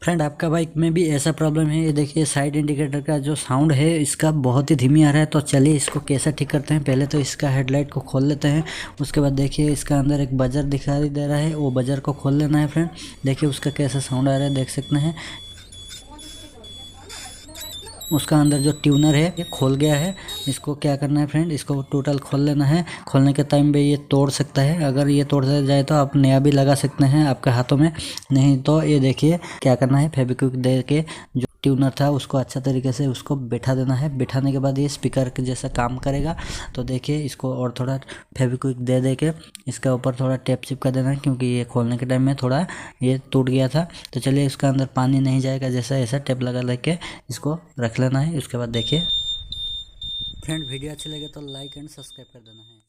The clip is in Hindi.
फ्रेंड आपका बाइक में भी ऐसा प्रॉब्लम है, ये देखिए साइड इंडिकेटर का जो साउंड है इसका बहुत ही धीमी आ रहा है। तो चलिए इसको कैसे ठीक करते हैं। पहले तो इसका हेडलाइट को खोल लेते हैं। उसके बाद देखिए इसका अंदर एक बजर दिखाई दे रहा है, वो बजर को खोल लेना है फ्रेंड। देखिए उसका कैसा साउंड आ रहा है, देख सकते हैं। उसका अंदर जो ट्यूनर है ये खोल गया है। इसको क्या करना है फ्रेंड, इसको टोटल खोल लेना है। खोलने के टाइम पे ये तोड़ सकता है, अगर ये तोड़ जाए तो आप नया भी लगा सकते हैं आपके हाथों में। नहीं तो ये देखिए क्या करना है, फेविक्विक दे के जो ट्यूनर था उसको अच्छा तरीके से उसको बैठा देना है। बैठाने के बाद ये स्पीकर के जैसा काम करेगा। तो देखिए इसको और थोड़ा फेविक्विक दे के इसके ऊपर थोड़ा टेप चिपका देना है, क्योंकि ये खोलने के टाइम में थोड़ा ये टूट गया था। तो चलिए इसका अंदर पानी नहीं जाएगा, जैसा ऐसा टेप लगा लेके इसको रख लेना है। उसके बाद देखिए फ्रेंड वीडियो अच्छी लगे तो लाइक एंड सब्सक्राइब कर देना है।